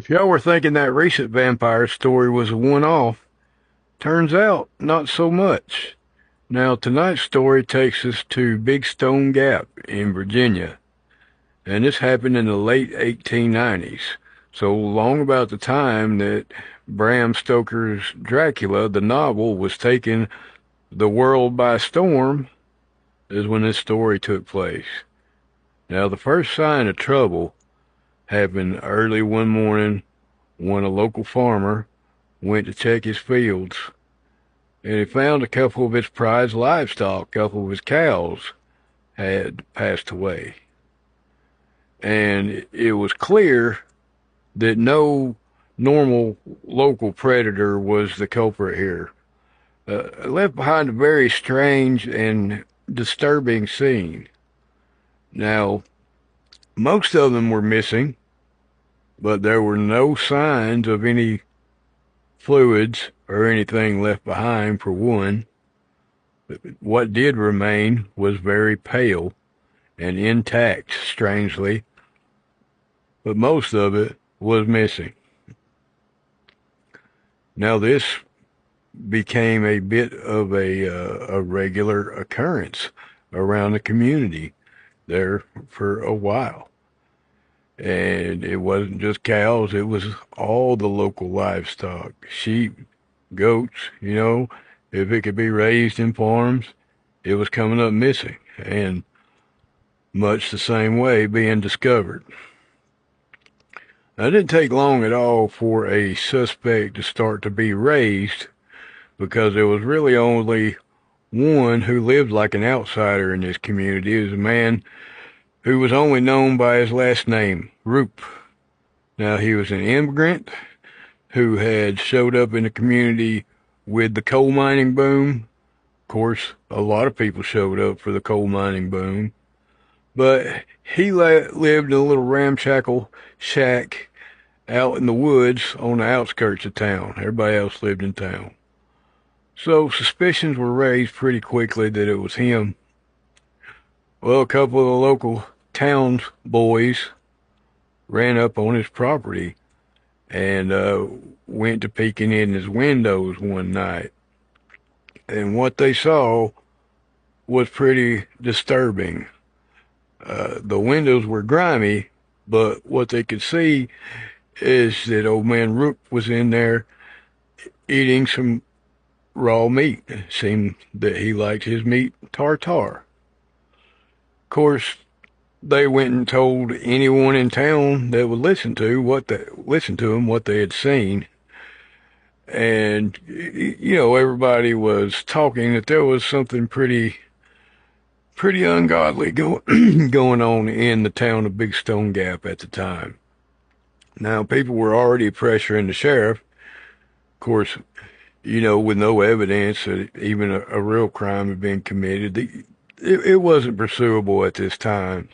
If y'all were thinking that recent vampire story was a one-off, turns out not so much. Now, tonight's story takes us to Big Stone Gap in Virginia, and this happened in the late 1890s, so long about the time that Bram Stoker's Dracula, the novel, was taking the world by storm, is when this story took place. Now, the first sign of trouble happened early one morning when a local farmer went to check his fields, and he found a couple of his prized livestock, a couple of his cows, had passed away. And it was clear that no normal local predator was the culprit here. Left behind a very strange and disturbing scene. Now, most of them were missing, but there were no signs of any fluids or anything left behind, for one. What did remain was very pale and intact, strangely, but most of it was missing. Now, this became a bit of a regular occurrence around the community there for a while. And it wasn't just cows, it was all the local livestock, sheep, goats, if it could be raised in farms, it was coming up missing, and much the same way being discovered. Now, it didn't take long at all for a suspect to start to be raised, because there was really only one who lived like an outsider in this community. It was a man who was only known by his last name, Rupp. Now, he was an immigrant who had showed up in the community with the coal mining boom. Of course, a lot of people showed up for the coal mining boom. But he lived in a little ramshackle shack out in the woods on the outskirts of town. Everybody else lived in town. So suspicions were raised pretty quickly that it was him. Well, a couple of the local town boys ran up on his property and went to peeking in his windows one night. And what they saw was pretty disturbing. The windows were grimy, but what they could see is that old man Rupp was in there eating some raw meat. It seemed that he liked his meat tartare. Of course, they went and told anyone in town that would listen to him what they had seen. And everybody was talking that there was something pretty ungodly going on in the town of Big Stone Gap at the time. Now, people were already pressuring the sheriff, of course, with no evidence that even a real crime had been committed. It wasn't pursuable at this time.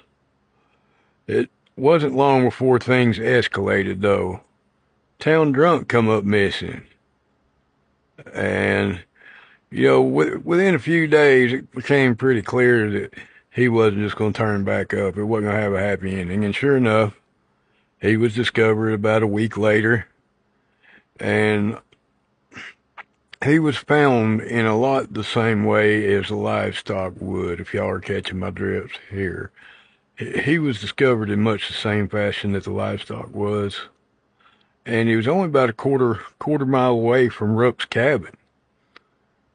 It wasn't long before things escalated, though. Town drunk come up missing. And, within a few days, it became pretty clear that he wasn't just going to turn back up. It wasn't going to have a happy ending. And sure enough, he was discovered about a week later. And he was found in a lot the same way as the livestock would, if y'all are catching my drift here. He was discovered in much the same fashion that the livestock was. And he was only about a quarter mile away from Rupp's cabin.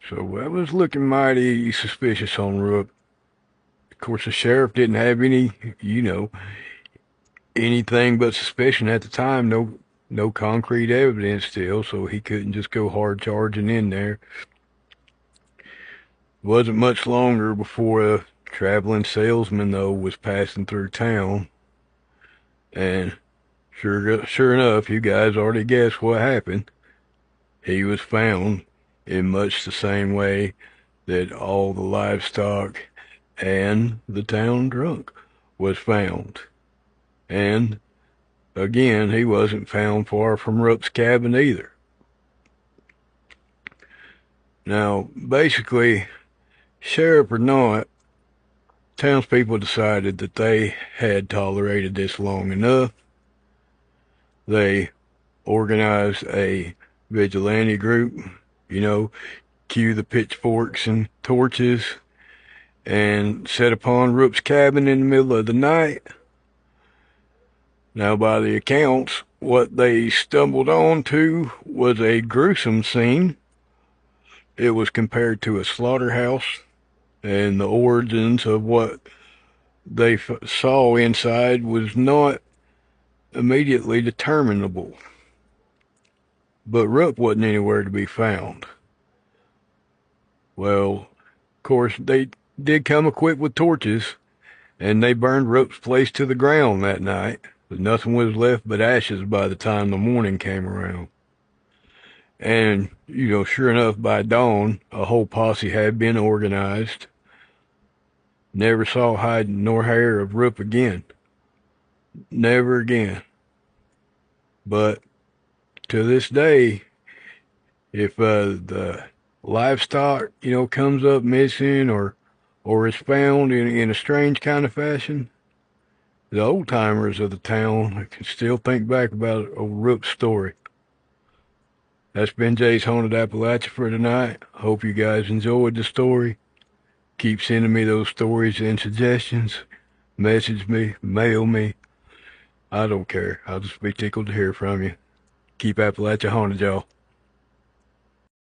So that was looking mighty suspicious on Rupp. Of course, the sheriff didn't have any, anything but suspicion at the time. No concrete evidence still, so he couldn't just go hard charging in there. It wasn't much longer before a traveling salesman, though, was passing through town. And sure enough, you guys already guessed what happened. He was found in much the same way that all the livestock and the town drunk was found. And again, he wasn't found far from Rupp's cabin either. Now, basically, sheriff or not, townspeople decided that they had tolerated this long enough. They organized a vigilante group, you know, cue the pitchforks and torches, and set upon Rupp's cabin in the middle of the night. Now, by the accounts, what they stumbled onto was a gruesome scene. It was compared to a slaughterhouse, and the origins of what they saw inside was not immediately determinable. But Rupp wasn't anywhere to be found. Well, of course, they did come equipped with torches, and they burned Rupp's place to the ground that night. But nothing was left but ashes by the time the morning came around. And, sure enough, by dawn, a whole posse had been organized. Never saw hide nor hair of Rupp again. Never again. But to this day, if the livestock, comes up missing or is found in a strange kind of fashion, the old timers of the town can still think back about old Rupp's story. That's been Jay's Haunted Appalachia for tonight. Hope you guys enjoyed the story. Keep sending me those stories and suggestions. Message me, mail me. I don't care. I'll just be tickled to hear from you. Keep Appalachia haunted, y'all.